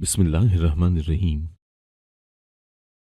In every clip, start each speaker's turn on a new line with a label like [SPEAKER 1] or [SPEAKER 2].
[SPEAKER 1] बिस्मिल्लाहिर्रहमानिर्रहीम।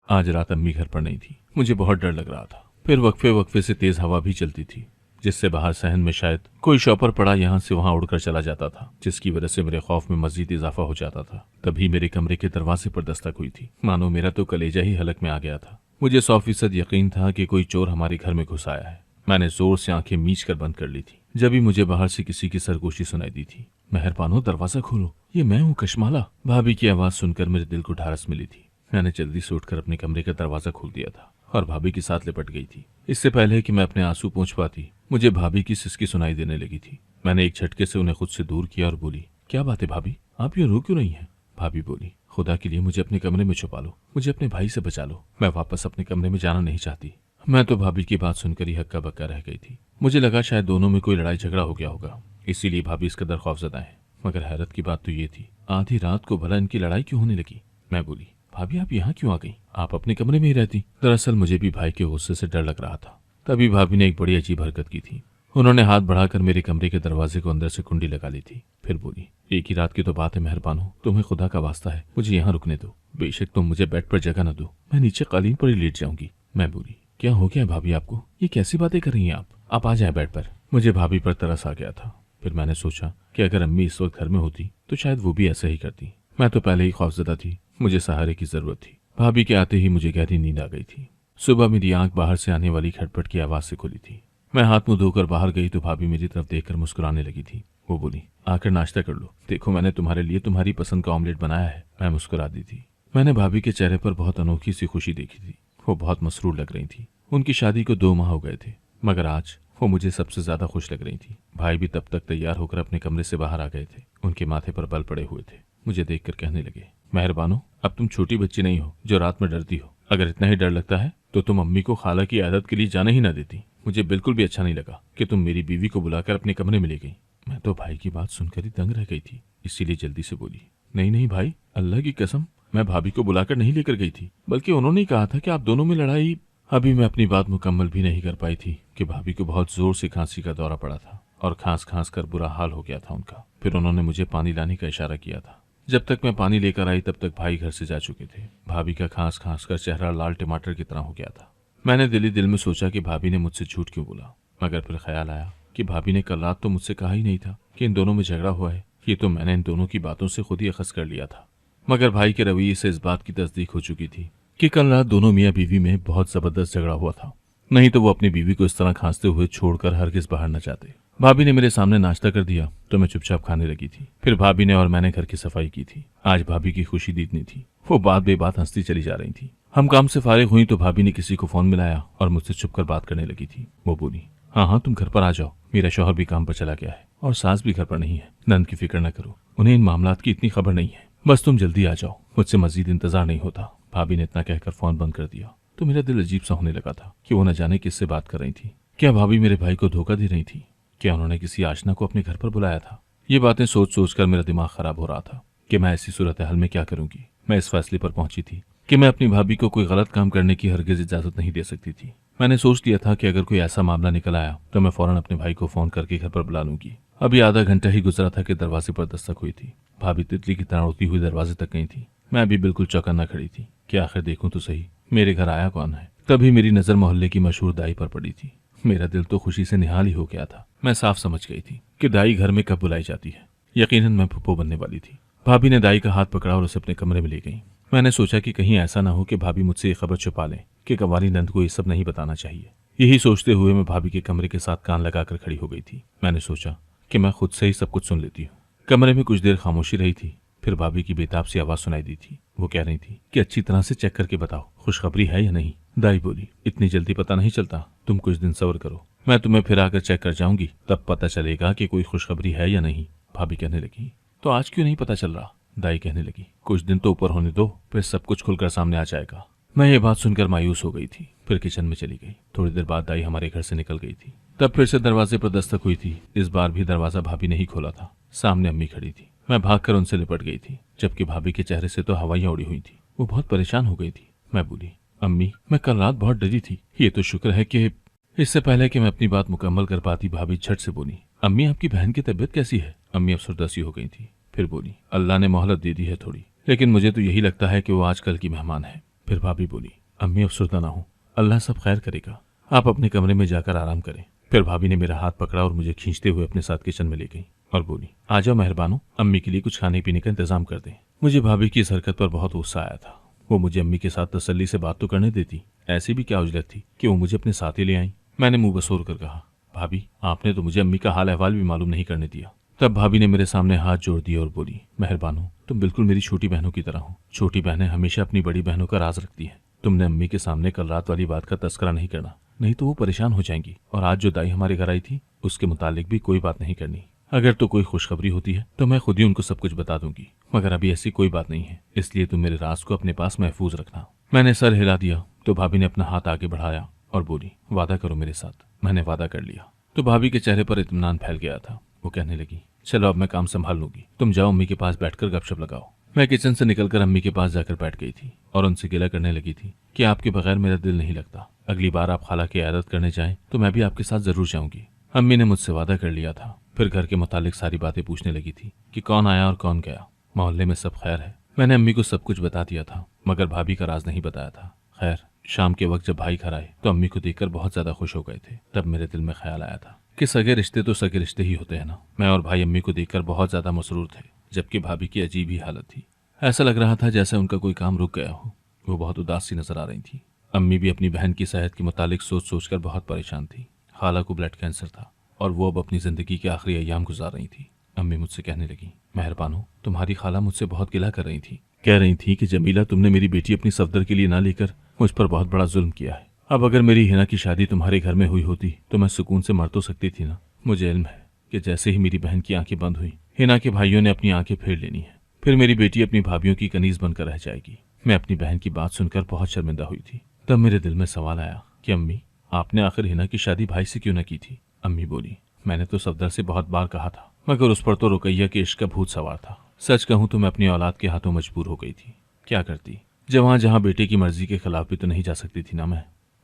[SPEAKER 1] आज रात अम्मी घर पर नहीं थी। मुझे बहुत डर लग रहा था। फिर वक्फे वक्फे से तेज हवा भी चलती थी, जिससे बाहर सहन में शायद कोई शॉपर पड़ा यहाँ से वहां उड़कर चला जाता था, जिसकी वजह से मेरे खौफ में मजीद इजाफा हो जाता था। तभी मेरे कमरे के दरवाजे पर दस्तक हुई थी। मानो मेरा तो कलेजा ही हलक में आ गया था। मुझे 100% यकीन था कि कोई चोर हमारे घर में घुस आया है। मैंने जोर से आंखें मीच कर बंद कर ली थी। जब ही मुझे बाहर से किसी की सरगोशी सुनाई दी थी। मेहरबानो दरवाजा खोलो, ये मैं हूँ कशमाला। भाभी की आवाज सुनकर मेरे दिल को ढारस मिली थी। मैंने जल्दी से उठकर अपने कमरे का दरवाजा खोल दिया था और भाभी के साथ लिपट गई थी। इससे पहले कि मैं अपने आंसू पोंछ पाती, मुझे भाभी की सिसकी सुनाई देने लगी थी। मैंने एक झटके से उन्हें खुद से दूर किया और बोली, क्या बात है भाभी, आप यूं रो क्यों रही हैं? भाभी बोली, खुदा के लिए मुझे अपने कमरे में छुपा लो, मुझे अपने भाई से बचा लो। मैं वापस अपने कमरे में जाना नहीं चाहती। मैं तो भाभी की बात सुनकर ही हक्का बक्का रह गई थी। मुझे लगा शायद दोनों में कोई लड़ाई झगड़ा हो गया होगा, इसीलिए भाभी इस कदर खौफजदा है। मगर हैरत की बात तो ये थी, आधी रात को भला इनकी लड़ाई क्यों होने लगी? मैं बोली, भाभी आप यहाँ क्यों आ गई? आप अपने कमरे में ही रहती। दरअसल मुझे भी भाई के गुस्से से डर लग रहा था। तभी भाभी ने एक बड़ी अजीब हरकत की थी। उन्होंने हाथ बढ़ाकर मेरे कमरे के दरवाजे को अंदर से कुंडी लगा ली थी। फिर बोली, एक ही रात की तो बात है मेहरबानो, तुम्हें खुदा का वास्ता है मुझे यहाँ रुकने दो। बेशक तुम मुझे बेड पर जगह न दो, मैं नीचे कालीन पर ही लेट जाऊंगी। मैं बोली, क्या हो गया भाभी आपको? ये कैसी बातें कर रही हैं आप आ जाए बेड पर। मुझे भाभी पर तरस आ गया था। फिर मैंने सोचा कि अगर अम्मी इस वक्त घर में होती तो शायद वो भी ऐसा ही करती। मैं तो पहले ही खौफजदा थी, मुझे सहारे की जरूरत थी। भाभी के आते ही मुझे गहरी नींद आ गई थी। सुबह मेरी आंख बाहर से आने वाली खटपट की आवाज से खुली थी। मैं हाथ मुंह धोकर बाहर गई तो भाभी मेरी तरफ देखकर मुस्कुराने लगी थी। वो बोली, आकर नाश्ता कर लो, देखो मैंने तुम्हारे लिए तुम्हारी पसंद का ऑमलेट बनाया है। मैं मुस्कुरा दी थी। मैंने भाभी के चेहरे पर बहुत अनोखी सी खुशी देखी थी। वो बहुत मसरूर लग रही थी। उनकी शादी को 2 माह हो गए थे, मगर आज वो मुझे सबसे ज्यादा खुश लग रही थी। भाई भी तब तक तैयार होकर अपने कमरे से बाहर आ गए थे। उनके माथे पर बल पड़े हुए थे। मुझे देखकर कहने लगे, मेहरबानो अब तुम छोटी बच्ची नहीं हो जो रात में डरती हो। अगर इतना ही डर लगता है तो तुम अम्मी को खाला की आदत के लिए जाने ही ना देती। मुझे बिल्कुल भी अच्छा नहीं लगा कि तुम मेरी बीवी को बुलाकर अपने कमरे में ले गई। मैं तो भाई की बात सुनकर ही दंग रह गई थी, इसीलिए जल्दी से बोली, नहीं नहीं भाई, अल्लाह की कसम मैं भाभी को बुलाकर नहीं लेकर गई थी, बल्कि उन्होंने ही कहा था कि आप दोनों में लड़ाई। अभी मैं अपनी बात मुकम्मल भी नहीं कर पाई थी कि भाभी को बहुत जोर से खांसी का दौरा पड़ा था और खांस खांस कर बुरा हाल हो गया था उनका। फिर उन्होंने मुझे पानी लाने का इशारा किया था। जब तक मैं पानी लेकर आई तब तक भाई घर से जा चुके थे। भाभी का खांस खांस कर चेहरा लाल टमाटर की तरह हो गया था। मैंने दिली दिल में सोचा कि भाभी ने मुझसे झूठ क्यों बोला, मगर फिर ख्याल आया कि भाभी ने कल रात तो मुझसे कहा ही नहीं था कि इन दोनों में झगड़ा हुआ है। ये तो मैंने इन दोनों की बातों से खुद ही अखज़ कर लिया था। मगर भाई के रवैये से इस बात की तस्दीक हो चुकी थी कि कल रात दोनों मियाँ बीवी में बहुत जबरदस्त झगड़ा हुआ था, नहीं तो वो अपनी बीवी को इस तरह खांसते हुए छोड़कर हरगिज बाहर न जाते। भाभी ने मेरे सामने नाश्ता कर दिया तो मैं चुपचाप खाने लगी थी। फिर भाभी ने और मैंने घर की सफाई की थी। आज भाभी की खुशी दीदनी थी। वो बात बेबात हंसती चली जा रही थी। हम काम से फारिग हुई तो भाभी ने किसी को फोन मिलाया और मुझसे छुपकर बात करने लगी थी। वो बोली, हाँ हाँ तुम घर पर आ जाओ, मेरा शौहर भी काम पर चला गया है और सास भी घर पर नहीं है। नंद की फिक्र न करो, उन्हें इन मामलात की इतनी खबर नहीं है, बस तुम जल्दी आ जाओ, मुझसे मजीद इंतजार नहीं होता। भाभी ने इतना कहकर फोन बंद कर दिया तो मेरा दिल अजीब सा होने लगा था कि वो न जाने किससे बात कर रही थी। क्या भाभी मेरे भाई को धोखा दे रही थी? क्या उन्होंने किसी आशना को अपने घर पर बुलाया था? ये बातें सोच सोच कर मेरा दिमाग खराब हो रहा था कि मैं ऐसी सूरत हाल में क्या करूंगी। मैं इस फैसले पर पहुंची थी कि मैं अपनी भाभी को कोई गलत काम करने की हरगिज इजाजत नहीं दे सकती थी। मैंने सोच लिया था कि अगर कोई ऐसा मामला निकल आया तो मैं फौरन अपने भाई को फोन करके घर पर बुला लूंगी। अभी आधा घंटा ही गुजरा था कि दरवाजे पर दस्तक हुई थी। भाभी तितली की तरह उड़ती हुई दरवाजे तक गई थी। मैं अभी बिल्कुल चौकन्ना खड़ी थी कि आखिर देखूं तो सही मेरे घर आया कौन है। तभी मेरी नजर मोहल्ले की मशहूर दाई पर पड़ी थी। मेरा दिल तो खुशी से निहाल ही हो गया था। मैं साफ समझ गई थी कि दाई घर में कब बुलाई जाती है। यकीनन मैं फुप्पो बनने वाली थी। भाभी ने दाई का हाथ पकड़ा और उसे अपने कमरे में ले गई। मैंने सोचा कि कहीं ऐसा ना हो कि भाभी मुझसे ये खबर छुपा लें कि कंवारी नंद को ये सब नहीं बताना चाहिए। यही सोचते हुए मैं भाभी के कमरे के साथ कान लगाकर खड़ी हो गई थी। मैंने सोचा कि मैं खुद से ही सब कुछ सुन लेती हूँ। कमरे में कुछ देर खामोशी रही थी। फिर भाभी की बेताब सी आवाज सुनाई दी थी। वो कह रही थी कि अच्छी तरह से चेक करके बताओ खुशखबरी है या नहीं। दाई बोली, इतनी जल्दी पता नहीं चलता, तुम कुछ दिन सब्र करो, मैं तुम्हें फिर आकर चेक कर जाऊंगी, तब पता चलेगा कि कोई खुशखबरी है या नहीं। भाभी कहने लगी, तो आज क्यों नहीं पता चल रहा? दाई कहने लगी, कुछ दिन तो ऊपर होने दो, फिर सब कुछ खुलकर सामने आ जाएगा। मैं ये बात सुनकर मायूस हो गई थी। फिर किचन में चली गई। थोड़ी देर बाद दाई हमारे घर से निकल गई थी। तब फिर से दरवाजे पर दस्तक हुई थी। इस बार भी दरवाजा भाभी ने ही खोला था। सामने अम्मी खड़ी थी। मैं भागकर उनसे लिपट गई थी, जबकि भाभी के चेहरे से तो हवाइयां उड़ी हुई थी। वो बहुत परेशान हो गई थी। मैं बोली, अम्मी मैं कल रात बहुत डरी थी। ये तो शुक्र है कि इससे पहले कि मैं अपनी बात मुकम्मल कर पाती भाभी झट से बोली, अम्मी आपकी बहन की तबीयत कैसी है? अम्मी अफसरदसी हो गई थी। फिर बोली, अल्लाह ने मोहलत दे दी है थोड़ी, लेकिन मुझे तो यही लगता है कि वो आजकल की मेहमान है। फिर भाभी बोली, अम्मी अफसरदा ना हो, अल्लाह सब खैर करेगा, आप अपने कमरे में जाकर आराम करें। फिर भाभी ने मेरा हाथ पकड़ा और मुझे खींचते हुए अपने साथ किचन में ले गई और बोली, आ जाओ मेहरबानो, अम्मी के लिए कुछ खाने पीने का इंतजाम कर दें। मुझे भाभी की इस हरकत पर बहुत गुस्सा आया था। वो मुझे अम्मी के साथ तसल्ली से बात तो करने देती, ऐसी भी क्या उजलत थी कि वो मुझे अपने साथ ही ले आई। मैंने मुंह बसोर कर कहा, भाभी आपने तो मुझे अम्मी का हाल अहवाल भी मालूम नहीं करने दिया। तब भाभी ने मेरे सामने हाथ जोड़ दिए और बोली, मेहरबानो, तुम बिल्कुल मेरी छोटी बहनों की तरह हो। छोटी बहनें हमेशा अपनी बड़ी बहनों का राज रखती हैं। तुमने अम्मी के सामने कल रात वाली बात का तस्करा नहीं करना, नहीं तो वो परेशान हो जाएंगी। और आज जो दाई हमारे घर आई थी उसके मुतालिक भी कोई बात नहीं करनी। अगर तो कोई खुशखबरी होती है तो मैं खुद ही उनको सब कुछ बता दूंगी, मगर अभी ऐसी कोई बात नहीं है, इसलिए तुम मेरे राज को अपने पास महफूज रखना। मैंने सर हिला दिया तो भाभी ने अपना हाथ आगे बढ़ाया और बोली, वादा करो मेरे साथ। मैंने वादा कर लिया। तो भाभी के चेहरे पर इत्मीनान फैल गया था। वो कहने लगी, चलो अब मैं काम संभाल लूंगी, तुम जाओ अम्मी के पास बैठकर गपशप लगाओ। मैं किचन से निकलकर अम्मी के पास जाकर बैठ गई थी और उनसे गिला करने लगी थी कि आपके बगैर मेरा दिल नहीं लगता। अगली बार आप खाला की इयादत करने जाएं तो मैं भी आपके साथ जरूर जाऊंगी। अम्मी ने मुझसे वादा कर लिया था। फिर घर के मुतालिक सारी बातें पूछने लगी थी कि कौन आया और कौन गया, मोहल्ले में सब खैर है। मैंने अम्मी को सब कुछ बता दिया था, मगर भाभी का राज नहीं बताया था। खैर, शाम के वक्त जब भाई घर आए तो अम्मी को देखकर बहुत ज्यादा खुश हो गए थे। तब मेरे दिल में ख्याल आया था कि सगे रिश्ते तो सगे रिश्ते ही होते हैं ना। मैं और भाई अम्मी को देखकर बहुत ज्यादा मसरूर थे, जबकि भाभी की अजीब ही हालत थी। ऐसा लग रहा था जैसे उनका कोई काम रुक गया हो। वो बहुत उदास सी नजर आ रही थी। अम्मी भी अपनी बहन की सेहत के मुतालिक सोच सोचकर बहुत परेशान थी। खाला को ब्लड कैंसर था और वो अब अपनी जिंदगी के आखिरी अय्याम गुजार रही थी। अम्मी मुझसे कहने लगी, मेहरबानो, तुम्हारी खाला मुझसे बहुत गिला कर रही थी। कह रही थी कि जमीला, तुमने मेरी बेटी अपनी सफदर के लिए ना लेकर मुझ पर बहुत बड़ा जुल्म किया है। अब अगर मेरी हिना की शादी तुम्हारे घर में हुई होती तो मैं सुकून से मर तो सकती थी ना। मुझे इल्म है कि जैसे ही मेरी बहन की आंखें बंद हुई, हिना के भाइयों ने अपनी आंखें फेर लेनी है। फिर मेरी बेटी अपनी भाभियों की कनीज बनकर रह जाएगी। मैं अपनी बहन की बात सुनकर बहुत शर्मिंदा हुई थी। तब मेरे दिल में सवाल आया कि अम्मी, आपने आखिर हिना की शादी भाई से क्यों न की थी। अम्मी बोली, मैंने तो सफदर से बहुत बार कहा था, मगर उस पर तो रुकैया के इश्क का भूत सवार था। सच कहूं तो मैं अपनी औलाद के हाथों मजबूर हो गई थी। क्या करती, जहां जहां बेटे की मर्जी के खिलाफ भी तो नहीं जा सकती थी ना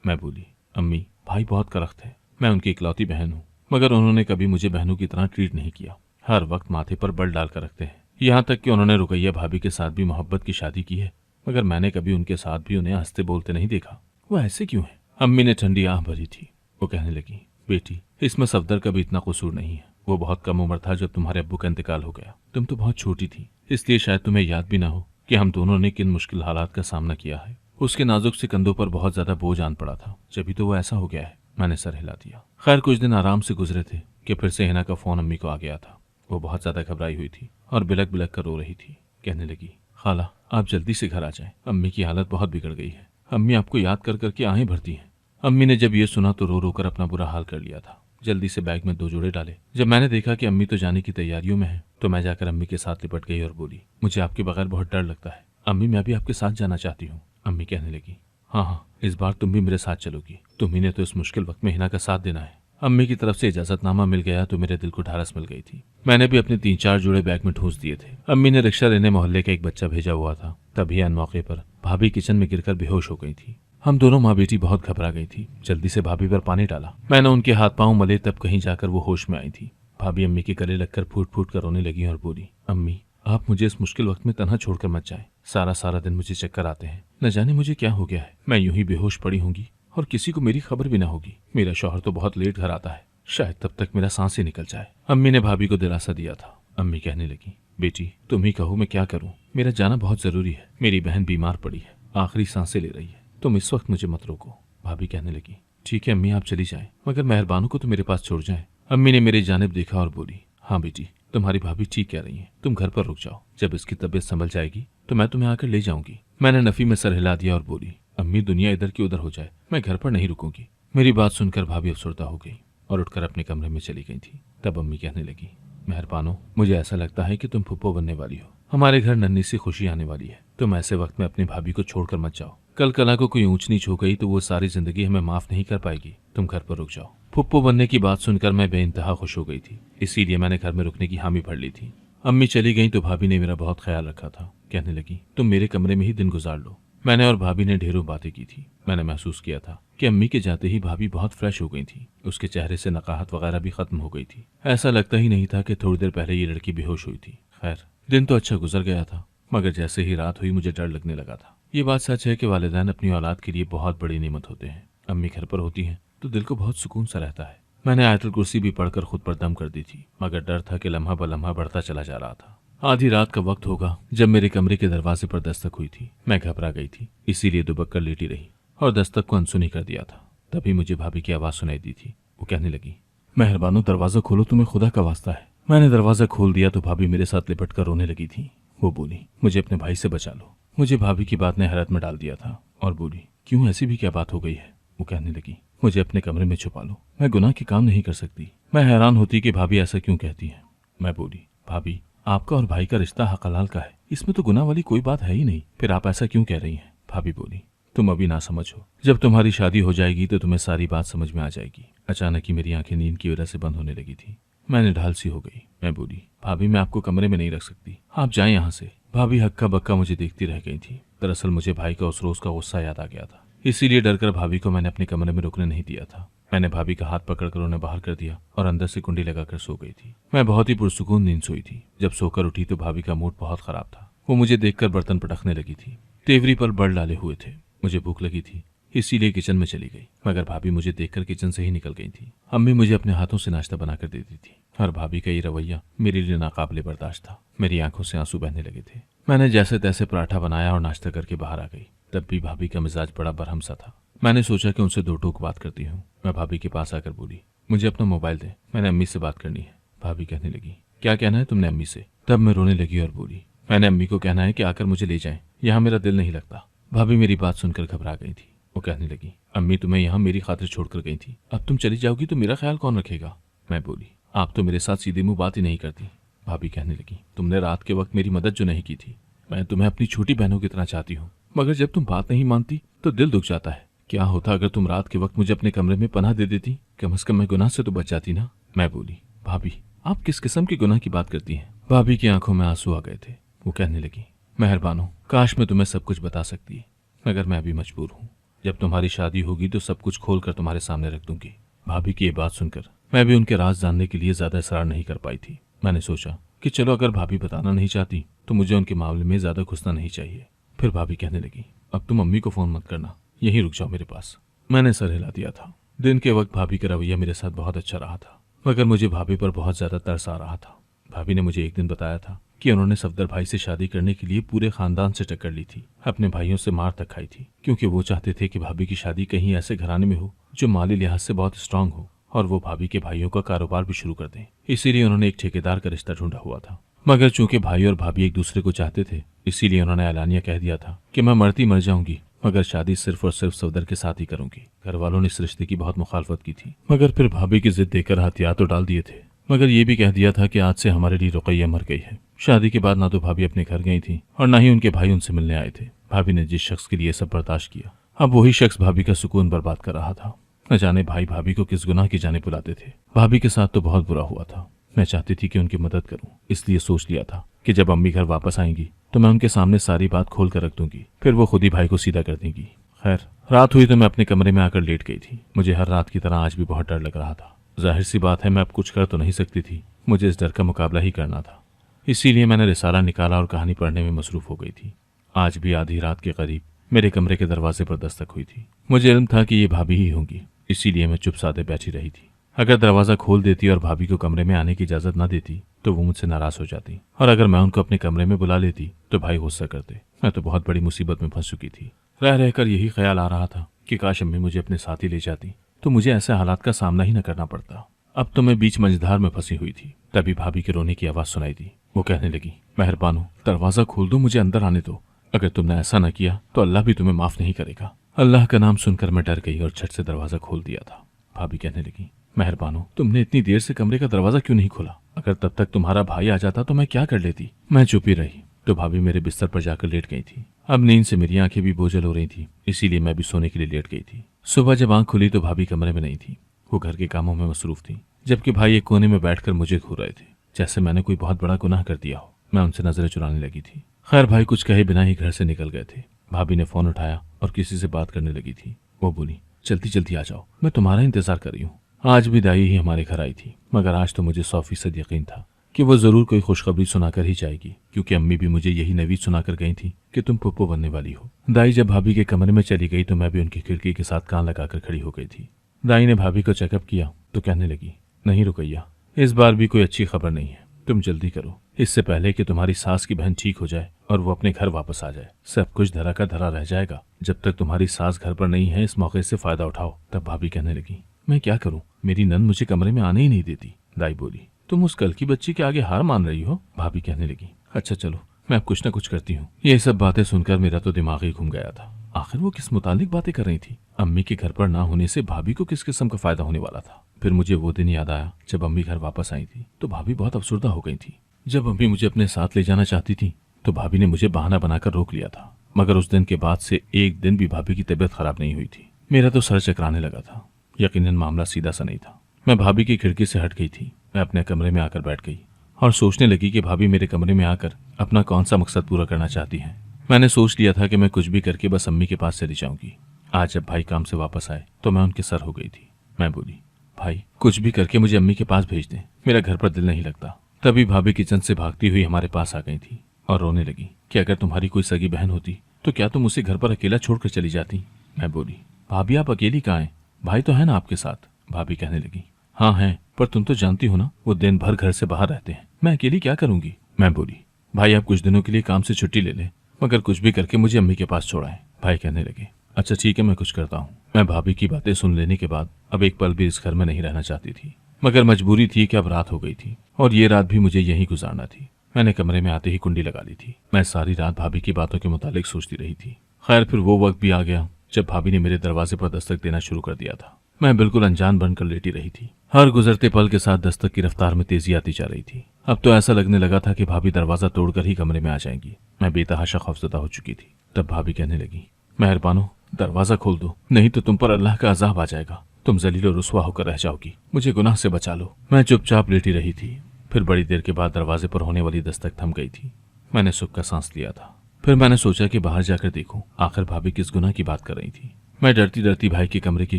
[SPEAKER 1] मैं बोली, अम्मी, भाई बहुत करख्त है, मैं उनकी इकलौती बहन हूँ, मगर उन्होंने कभी मुझे बहनों की तरह ट्रीट नहीं किया। हर वक्त माथे पर बल डाल कर रखते हैं। यहाँ तक कि उन्होंने रुकैया भाभी के साथ भी मोहब्बत की शादी की है, मगर मैंने कभी उनके साथ भी उन्हें हंसते बोलते नहीं देखा। वो ऐसे क्यों है। अम्मी ने ठंडी आह भरी थी। वो कहने लगी, बेटी, इसमें सफदर का भी इतना कसूर नहीं है। वो बहुत कम उम्र था जब तुम्हारे अब्बू का इंतकाल हो गया। तुम तो बहुत छोटी थी, इसलिए शायद तुम्हें याद भी ना हो कि हम दोनों ने किन मुश्किल हालात का सामना किया है। उसके नाजुक से कंधों पर बहुत ज्यादा बोझ आन पड़ा था, जभी तो वो ऐसा हो गया है। मैंने सर हिला दिया। खैर, कुछ दिन आराम से गुजरे थे कि फिर से हिना का फोन अम्मी को आ गया था। वो बहुत ज्यादा घबराई हुई थी और बिलक बिलक कर रो रही थी। कहने लगी, खाला, आप जल्दी से घर आ जाएं, अम्मी की हालत बहुत बिगड़ गई है। अम्मी आपको याद कर करके आहें भरती हैं। अम्मी ने जब ये सुना तो रो रो कर अपना बुरा हाल कर लिया था। जल्दी से बैग में 2 जोड़े डाले। जब मैंने देखा कि अम्मी तो जाने की तैयारियों में है, तो मैं जाकर अम्मी के साथ लिपट गई और बोली, मुझे आपके बगैर बहुत डर लगता है अम्मी, मैं भी आपके साथ जाना चाहती हूँ। अम्मी कहने लगी, हाँ हाँ, इस बार तुम भी मेरे साथ चलोगी, तुम्ही ने तो इस मुश्किल वक्त में हिना का साथ देना है। अम्मी की तरफ से इजाजतनामा मिल गया तो मेरे दिल को ढारस मिल गई थी। मैंने भी अपने 3-4 जोड़े बैग में ठूंस दिए थे। अम्मी ने रिक्शा लेने मोहल्ले का एक बच्चा भेजा हुआ था। तभी अन मौके पर भाभी किचन में गिरकर बेहोश हो गई थी। हम दोनों माँ बेटी बहुत घबरा गई थी। जल्दी से भाभी पर पानी डाला। मैंने उनके हाथ पांव मले, तब कहीं जाकर वो होश में आई थी। भाभी अम्मी के गले लगकर फूट फूट कर रोने लगी और बोली, अम्मी, आप मुझे इस मुश्किल वक्त में तन्हा छोड़कर मत जाए। सारा दिन मुझे चक्कर आते हैं, न जाने मुझे क्या हो गया है। मैं यूं ही बेहोश पड़ी होंगी और किसी को मेरी खबर भी न होगी। मेरा शौहर तो बहुत लेट घर आता है, शायद तब तक मेरा सांस ही निकल जाए। अम्मी ने भाभी को दिलासा दिया था। अम्मी कहने लगी, बेटी, तुम ही कहो, मैं क्या करूं। मेरा जाना बहुत जरूरी है। मेरी बहन बीमार पड़ी है, आखिरी सांसें ले रही है। तुम इस वक्त मुझे मत रोको। भाभी कहने लगी, ठीक है अम्मी, आप चली जाएं, मगर मेहरबानों को तो मेरे पास छोड़ जाएं। अम्मी ने मेरी जानिब देखा और बोली, हाँ बेटी, तुम्हारी भाभी ठीक कह रही है, तुम घर पर रुक जाओ। जब इसकी तबीयत संभल जाएगी तो मैं तुम्हें आकर ले जाऊंगी। मैंने नफी में सर हिला दिया और बोली, अम्मी, दुनिया इधर की उधर हो जाए, मैं घर पर नहीं रुकूंगी। मेरी बात सुनकर भाभी अफसरदा हो गई और उठकर अपने कमरे में चली गई थी। तब अम्मी कहने लगी, मेहरबानो, मुझे ऐसा लगता है कि तुम फुप्पो बनने वाली हो। हमारे घर नन्ही सी खुशी आने वाली है। तुम ऐसे वक्त में अपनी भाभी को छोड़कर मत जाओ। कल कला को कोई ऊंच नीच हो गई तो वो सारी जिंदगी हमें माफ नहीं कर पाएगी। तुम घर पर रुक जाओ। फुप्पो बनने की बात सुनकर मैं बेइंतहा खुश हो गई थी, इसीलिए मैंने घर में रुकने की हामी भर ली थी। अम्मी चली गई तो भाभी ने मेरा बहुत ख्याल रखा था। कहने लगी, तुम मेरे कमरे में ही दिन गुजार लो। मैंने और भाभी ने ढेरों बातें की थी। मैंने महसूस किया था कि अम्मी के जाते ही भाभी बहुत फ्रेश हो गई थी। उसके चेहरे से नकाहत वगैरह भी खत्म हो गई थी। ऐसा लगता ही नहीं था कि थोड़ी देर पहले ये लड़की बेहोश हुई थी। खैर, दिन तो अच्छा गुजर गया था। मगर जैसे ही रात हुई मुझे डर लगने लगा था। ये बात सच है कि वालिदैन अपनी औलाद के लिए बहुत बड़ी नेमत होते हैं। अम्मी घर पर होती हैं तो दिल को बहुत सुकून सा रहता है। मैंने आयतुल कुर्सी भी पढ़कर खुद पर दम कर दी थी, मगर डर था कि लम्हा ब लम्हा बढ़ता चला जा रहा था। आधी रात का वक्त होगा जब मेरे कमरे के दरवाजे पर दस्तक हुई थी। मैं घबरा गई थी, इसीलिए दुबक कर लेटी रही और दस्तक को अनसुनी कर दिया था। तभी मुझे भाभी की आवाज सुनाई दी थी। वो कहने लगी, मेहरबानो दरवाजा खोलो, तुम्हें खुदा का वास्ता है। मैंने दरवाजा खोल दिया तो भाभी मेरे साथ लिपट कर रोने लगी थी। वो बोली, मुझे अपने भाई से बचा लो। मुझे भाभी की बात ने हैरत में डाल दिया था और बोली, क्यों, ऐसी भी क्या बात हो गई है? वो कहने लगी, मुझे अपने कमरे में छुपा लो, मैं गुनाह के काम नहीं कर सकती। मैं हैरान होती कि भाभी ऐसा क्यों कहती है। मैं बोली, भाभी आपका और भाई का रिश्ता हक हलाल का है, इसमें तो गुनाह वाली कोई बात है ही नहीं, फिर आप ऐसा क्यों कह रही हैं? भाभी बोली, तुम अभी ना समझो, जब तुम्हारी शादी हो जाएगी तो तुम्हें सारी बात समझ में आ जाएगी। अचानक ही मेरी आंखें नींद की वजह से बंद होने लगी थी। मैंने ढाल सी हो गई। मैं बोली, भाभी मैं आपको कमरे में नहीं रख सकती, आप जाएं यहाँ से। भाभी हक्का बक्का मुझे देखती रह गई थी। दरअसल मुझे भाई का उस रोज का गुस्सा याद आ गया था, इसीलिए डरकर भाभी को मैंने अपने कमरे में रुकने नहीं दिया था। मैंने भाभी का हाथ पकड़कर उन्हें बाहर कर दिया और अंदर से कुंडी लगाकर सो गई थी। मैं बहुत ही पुरसुकून नींद सोई थी। जब सोकर उठी तो भाभी का मूड बहुत खराब था। वो मुझे देखकर बर्तन पटकने लगी थी। तेवरी पर बल डाले हुए थे। मुझे भूख लगी थी, इसीलिए किचन में चली गई, मगर भाभी मुझे देखकर किचन से ही निकल गई थी। अम्मी मुझे अपने हाथों से नाश्ता बनाकर देती थी और भाभी का ये रवैया मेरे लिए नाकाबिले बर्दाश्त था। मेरी आंखों से आंसू बहने लगे थे। मैंने जैसे तैसे पराठा बनाया और नाश्ता करके बाहर आ गई। तब भी भाभी का मिजाज बड़ा बरहम सा था। मैंने सोचा कि उनसे दो टूक बात करती हूँ। मैं भाभी के पास आकर बोली, मुझे अपना मोबाइल दे, मैंने अम्मी से बात करनी है। भाभी कहने लगी, क्या कहना है तुमने अम्मी से? तब मैं रोने लगी और बोली, मैंने अम्मी को कहना है कि आकर मुझे ले जाएं, यहाँ मेरा दिल नहीं लगता। भाभी मेरी बात सुनकर घबरा गई थी। वो कहने लगी, अम्मी तुम्हें यहाँ मेरी खातिर छोड़कर गई थी, अब तुम चली जाओगी तो मेरा ख्याल कौन रखेगा? मैं बोली, आप तो मेरे साथ सीधे मुंह बात ही नहीं करती। भाभी कहने लगी, तुमने रात के वक्त मेरी मदद जो नहीं की थी। मैं तुम्हें अपनी छोटी बहनों की तरह चाहती हूँ, मगर जब तुम बात नहीं मानती तो दिल दुख जाता है। क्या होता अगर तुम रात के वक्त मुझे अपने कमरे में पनाह दे देती? कम से कम मैं गुनाह से तो बच जाती ना। मैं बोली, भाभी आप किस किस्म की गुनाह की बात करती हैं? भाभी की आंखों में आंसू आ गए थे। वो कहने लगी, मेहरबानो, काश मैं तुम्हें सब कुछ बता सकती, मगर मैं अभी मजबूर हूँ। जब तुम्हारी शादी होगी तो सब कुछ खोल कर तुम्हारे सामने रख दूंगी। भाभी की ये बात सुनकर मैं भी उनके राज जानने के लिए ज्यादा इसरार नहीं कर पाई थी। मैंने सोचा कि चलो अगर भाभी बताना नहीं चाहती तो मुझे उनके मामले में ज्यादा घुसना नहीं चाहिए। फिर भाभी कहने लगी, अब तुम अम्मी को फोन मत करना, यहीं रुक जाओ मेरे पास। मैंने सर हिला दिया था। दिन के वक्त भाभी का रवैया मेरे साथ बहुत अच्छा रहा था, मगर मुझे भाभी पर बहुत ज्यादा तरस आ रहा था। भाभी ने मुझे एक दिन बताया था कि उन्होंने सफदर भाई से शादी करने के लिए पूरे खानदान से टक्कर ली थी, अपने भाइयों से मार तक खाई थी, क्योंकि वो चाहते थे कि भाभी की शादी कहीं ऐसे घराने में हो जो माली लिहाज से बहुत स्ट्रांग हो और वो भाभी के भाइयों का कारोबार भी शुरू कर दें। इसीलिए उन्होंने एक ठेकेदार का रिश्ता ढूंढा हुआ था। मगर चूंकि भाई और भाभी एक दूसरे को चाहते थे, इसीलिए उन्होंने ऐलानिया कह दिया था कि मैं मरती मर जाऊंगी, मगर शादी सिर्फ और सिर्फ सफदर के साथ ही करूंगी। घर वालों ने इस रिश्ते की बहुत मुखालफत की थी, मगर फिर भाभी की जिद देकर हथियार तो डाल दिए थे, मगर ये भी कह दिया था कि आज से हमारे लिए रुकैया मर गई है। शादी के बाद ना तो भाभी अपने घर गई थी और ना ही उनके भाई उनसे मिलने आए थे। भाभी ने जिस शख्स के लिए सब बर्दाश्त किया, अब वही शख्स भाभी का सुकून बर्बाद कर रहा था। न जाने भाई भाभी को किस गुनाह की जाने बुलाते थे। भाभी के साथ तो बहुत बुरा हुआ था। मैं चाहती थी कि उनकी मदद करूं, इसलिए सोच लिया था कि जब अम्मी घर वापस आएंगी तो मैं उनके सामने सारी बात खोल कर रख दूंगी, फिर वो खुद ही भाई को सीधा कर देंगी। खैर, रात हुई तो मैं अपने कमरे में आकर लेट गई थी। मुझे हर रात की तरह आज भी बहुत डर लग रहा था। जाहिर सी बात है, मैं अब कुछ कर तो नहीं सकती थी, मुझे इस डर का मुकाबला ही करना था। इसीलिए मैंने रिसाला निकाला और कहानी पढ़ने में मसरूफ हो गई थी। आज भी आधी रात के करीब मेरे कमरे के दरवाजे पर दस्तक हुई थी। मुझे इल्म था कि ये भाभी ही होंगी, इसीलिए मैं चुप सादे बैठी रही थी। अगर दरवाजा खोल देती और भाभी को कमरे में आने की इजाजत न देती तो वो मुझसे नाराज हो जाती, और अगर मैं उनको अपने कमरे में बुला लेती तो भाई गुस्सा करते। मैं तो बहुत बड़ी मुसीबत में फंस चुकी थी। रह रहकर यही ख्याल आ रहा था कि काश अम्मी मुझे अपने साथ ही ले जाती तो मुझे ऐसे हालात का सामना ही न करना पड़ता। अब तो मैं बीच मंझधार में फंसी हुई थी। तभी भाभी के रोने की आवाज सुनाई दी। वो कहने लगी, मेहरबानो दरवाजा खोल दो, मुझे अंदर आने दो। अगर तुमने ऐसा न किया तो अल्लाह भी तुम्हें माफ नहीं करेगा। अल्लाह का नाम सुनकर मैं डर गई और झट से दरवाजा खोल दिया था। भाभी कहने लगी, मेहरबानो तुमने इतनी देर से कमरे का दरवाजा क्यों नहीं खोला? अगर तब तक तुम्हारा भाई आ जाता तो मैं क्या कर लेती? मैं चुप ही रही तो भाभी मेरे बिस्तर पर जाकर लेट गई थी। अब नींद से मेरी आंखें भी बोझल हो रही थी, इसीलिए मैं भी सोने के लिए लेट गई थी। सुबह जब आंख खुली तो भाभी कमरे में नहीं थी। वो घर के कामों में मसरूफ थी, जबकि भाई एक कोने में बैठकर मुझे घूर रहे थे, जैसे मैंने कोई बहुत बड़ा गुनाह कर दिया हो। मैं उनसे नजरें चुराने लगी थी। खैर, भाई कुछ कहे बिना ही घर से निकल गए थे। भाभी ने फोन उठाया और किसी से बात करने लगी थी। वो बोली, जल्दी जल्दी आ जाओ, मैं तुम्हारा इंतजार कर रही हूँ। आज भी दाई ही हमारे घर आई थी, मगर आज तो मुझे 100% यकीन था कि वो जरूर कोई खुशखबरी सुनाकर ही जाएगी, क्योंकि अम्मी भी मुझे यही नवीद सुनाकर गई थी कि तुम पुप्पो बनने वाली हो। दाई जब भाभी के कमरे में चली गई तो मैं भी उनकी खिड़की के साथ कान लगाकर खड़ी हो गई थी। दाई ने भाभी को चेकअप किया तो कहने लगी, नहीं रुकैया, इस बार भी कोई अच्छी खबर नहीं है, तुम जल्दी करो, इससे पहले कि तुम्हारी सास की बहन ठीक हो जाए और वो अपने घर वापस आ जाए। सब कुछ धरा का धरा रह जाएगा। जब तक तुम्हारी सास घर पर नहीं है, इस मौके से फायदा उठाओ। तब भाभी कहने लगी, मैं क्या करूं, मेरी नंद मुझे कमरे में आने ही नहीं देती। दाई बोली, तुम उस कल की बच्ची के आगे हार मान रही हो। भाभी कहने लगी, अच्छा चलो, मैं अब कुछ न कुछ करती हूँ। ये सब बातें सुनकर मेरा तो दिमाग ही घूम गया था। आखिर वो किस मुतालिक बातें कर रही थी। अम्मी के घर पर ना होने से भाभी को किस किस्म का फायदा होने वाला था। फिर मुझे वो दिन याद आया जब अम्मी घर वापस आई थी तो भाभी बहुत अफसुर्दा हो गई थी। जब अम्मी मुझे अपने साथ ले जाना चाहती थी तो भाभी ने मुझे बहाना बनाकर रोक लिया था। मगर उस दिन के बाद से एक दिन भी भाभी की तबीयत खराब नहीं हुई थी। मेरा तो सर चकराने लगा था। यकीनन मामला सीधा सा नहीं था। मैं भाभी की खिड़की से हट गई थी। मैं अपने कमरे में आकर बैठ गई और सोचने लगी कि भाभी मेरे कमरे में आकर अपना कौन सा मकसद पूरा करना चाहती है। मैंने सोच लिया था कि मैं कुछ भी करके बस अम्मी के पास चली जाऊंगी। आज जब भाई काम से वापस आए तो मैं उनके सर हो गई थी। मैं बोली, भाई कुछ भी करके मुझे अम्मी के पास भेज दें, मेरा घर पर दिल नहीं लगता। तभी भाभी किचन से भागती हुई हमारे पास आ गई थी और रोने लगी कि अगर तुम्हारी कोई सगी बहन होती तो क्या तुम उसे घर पर अकेला छोड़कर चली जाती। मैं बोली, भाभी आप अकेली कहाँ हैं, भाई तो है ना आपके साथ। भाभी कहने लगी, हाँ हैं, पर तुम तो जानती हो ना, वो दिन भर घर से बाहर रहते हैं, मैं अकेली क्या करूंगी। मैं बोली, भाई आप कुछ दिनों के लिए काम से छुट्टी ले लें, मगर कुछ भी करके मुझे अम्मी के पास छोड़ाएं। भाई कहने लगे, अच्छा ठीक है, मैं कुछ करता हूँ। मैं भाभी की बातें सुन लेने के बाद अब एक पल भी इस घर में नहीं रहना चाहती थी, मगर मजबूरी थी कि अब रात हो गई थी और ये रात भी मुझे यहीं गुजारना थी। मैंने कमरे में आते ही कुंडी लगा ली थी। मैं सारी रात भाभी की बातों के मुतालिक सोचती रही थी। खैर फिर वो वक्त भी आ गया जब भाभी ने मेरे दरवाजे पर दस्तक देना शुरू कर दिया था। मैं बिल्कुल अनजान बनकर लेटी रही थी। हर गुजरते पल के साथ दस्तक की रफ्तार में तेजी आती जा रही थी। अब तो ऐसा लगने लगा था कि भाभी दरवाजा तोड़कर ही कमरे में आ जाएंगी। मैं बेतहाशा खौफजदा हो चुकी थी। तब भाभी कहने लगी, मेहरबानो दरवाजा खोल दो, नहीं तो तुम पर अल्लाह का अजाब आ जाएगा, तुम जलील और रुस्वा होकर रह जाओगी, मुझे गुनाह से बचा लो। मैं चुपचाप लेटी रही थी। फिर बड़ी देर के बाद दरवाजे पर होने वाली दस्तक थम गई थी। मैंने सुख का सांस लिया था। फिर मैंने सोचा कि बाहर जाकर देखूं आखिर भाभी किस गुनाह की बात कर रही थी। मैं डरती डरती भाई के कमरे की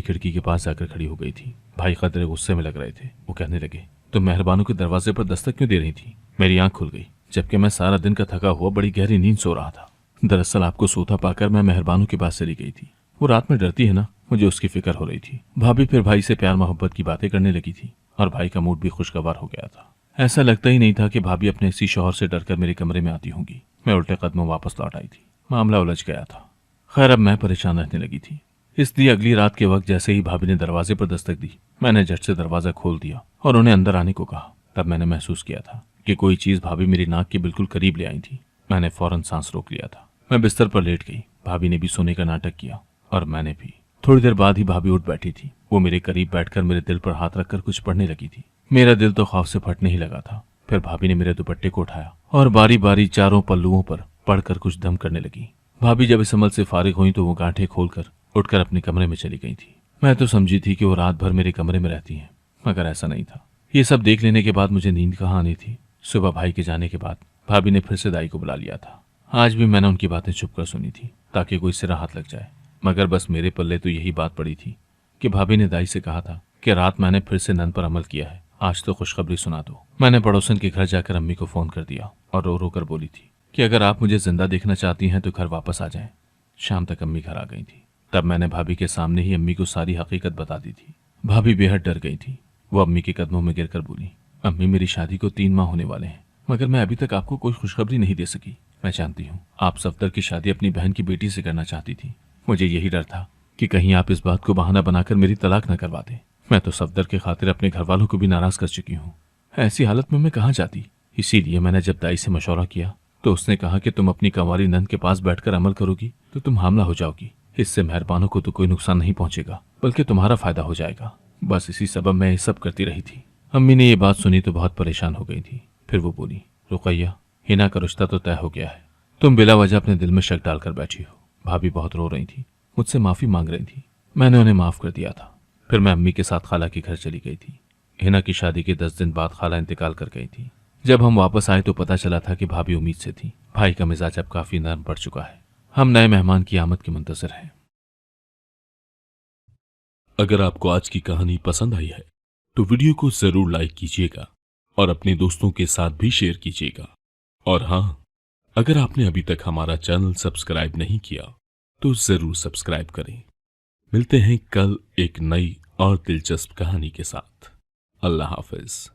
[SPEAKER 1] खिड़की के पास जाकर खड़ी हो गई थी। भाई कदरे गुस्से में लग रहे थे। वो कहने लगे, तुम मेहरबानों के दरवाजे पर दस्तक क्यों दे रही थी। मेरी आंख खुल गई जबकि मैं सारा दिन का थका हुआ बड़ी गहरी नींद सो रहा था। दरअसल आपको सोता पाकर मैं मेहरबानों के पास चली गई थी। वो रात में डरती है ना, मुझे उसकी फिक्र हो रही थी। भाभी फिर भाई से प्यार मोहब्बत की बातें करने लगी थी और भाई का मूड भी खुशगवार हो गया था। ऐसा लगता ही नहीं था कि भाभी अपने इसी शौहर से डरकर मेरे कमरे में आती होंगी। मैं उल्टे कदमों वापस लौट आई थी। मामला उलझ गया था। खैर अब मैं परेशान रहने लगी थी। इसलिए अगली रात के वक्त जैसे ही भाभी ने दरवाजे पर दस्तक दी, मैंने झट से दरवाजा खोल दिया और उन्हें अंदर आने को कहा। तब मैंने महसूस किया था कि कोई चीज भाभी मेरी नाक के बिल्कुल करीब ले आई थी। मैंने फौरन सांस रोक लिया था। मैं बिस्तर पर लेट गई। भाभी ने भी सोने का नाटक किया और मैंने भी। थोड़ी देर बाद ही भाभी उठ बैठी थी। वो मेरे करीब बैठकर मेरे दिल पर हाथ रखकर कुछ पढ़ने लगी थी। मेरा दिल तो खौफ से फटने ही लगा था। फिर भाभी ने मेरे दुपट्टे को उठाया और बारी बारी चारों पल्लुओं पर पढ़कर कुछ दम करने लगी। भाभी जब इस अमल से फारिग हुई तो वो गांठें खोलकर उठकर अपने कमरे में चली गई थी। मैं तो समझी थी कि वो रात भर मेरे कमरे में रहती हैं, मगर ऐसा नहीं था। ये सब देख लेने के बाद मुझे नींद कहाँ आनी थी। सुबह भाई के जाने के बाद भाभी ने फिर से दाई को बुला लिया था। आज भी मैंने उनकी बातें छुप कर सुनी थी ताकि कोई सिरा हाथ लग जाए, मगर बस मेरे पल्ले तो यही बात पड़ी थी कि भाभी ने दाई से कहा था कि रात मैंने फिर से नन पर अमल किया है, आज तो खुशखबरी सुना दो। मैंने पड़ोसन के घर जाकर अम्मी को फोन कर दिया और रो रो कर बोली थी कि अगर आप मुझे जिंदा देखना चाहती हैं तो घर वापस आ जाएं। शाम तक अम्मी घर आ गई थी। तब मैंने भाभी के सामने ही अम्मी को सारी हकीकत बता दी थी। भाभी बेहद डर गई थी। वो अम्मी के कदमों में गिरकर बोली, अम्मी मेरी शादी को 3 माह होने वाले हैं, मगर मैं अभी तक आपको कोई खुशखबरी नहीं दे सकी। मैं जानती हूँ आप सफदर की शादी अपनी बहन की बेटी से करना चाहती थी। मुझे यही डर था कि कहीं आप इस बात को बहाना बनाकर मेरी तलाक न करवा दें। मैं तो सफदर के खातिर अपने घर वालों को भी नाराज कर चुकी हूँ। ऐसी हालत में मैं कहाँ जाती। इसीलिए मैंने जब दाई से मशवरा किया तो उसने कहा कि तुम अपनी कंवारी नंद के पास बैठकर अमल करोगी तो तुम हामला हो जाओगी। इससे मेहरबानों को तो कोई नुकसान नहीं पहुंचेगा बल्कि तुम्हारा फायदा हो जाएगा। बस इसी सबब मैं ये सब करती रही थी। अम्मी ने ये बात सुनी तो बहुत परेशान हो गई थी। फिर वो बोली, रुकैया हिना का रिश्ता तो तय हो गया है, तुम बिला वजह अपने दिल में शक डालकर बैठी हो। भाभी बहुत रो रही थी, मुझसे माफी मांग रही थी। मैंने उन्हें माफ कर दिया था। फिर मैं अम्मी के साथ खाला के घर चली गई थी। हिना की शादी के 10 दिन बाद खाला इंतकाल कर गई थी। जब हम वापस आए तो पता चला था कि भाभी उम्मीद से थी। भाई का मिजाज अब काफी नरम पड़ चुका है। हम नए मेहमान की आमद के मुंतजर हैं।
[SPEAKER 2] अगर आपको आज की कहानी पसंद आई है तो वीडियो को जरूर लाइक कीजिएगा
[SPEAKER 1] और अपने दोस्तों के साथ भी शेयर कीजिएगा। और हाँ, अगर आपने अभी तक हमारा चैनल सब्सक्राइब नहीं किया तो जरूर सब्सक्राइब करें। मिलते हैं कल एक नई और दिलचस्प कहानी के साथ। अल्लाह हाफिज।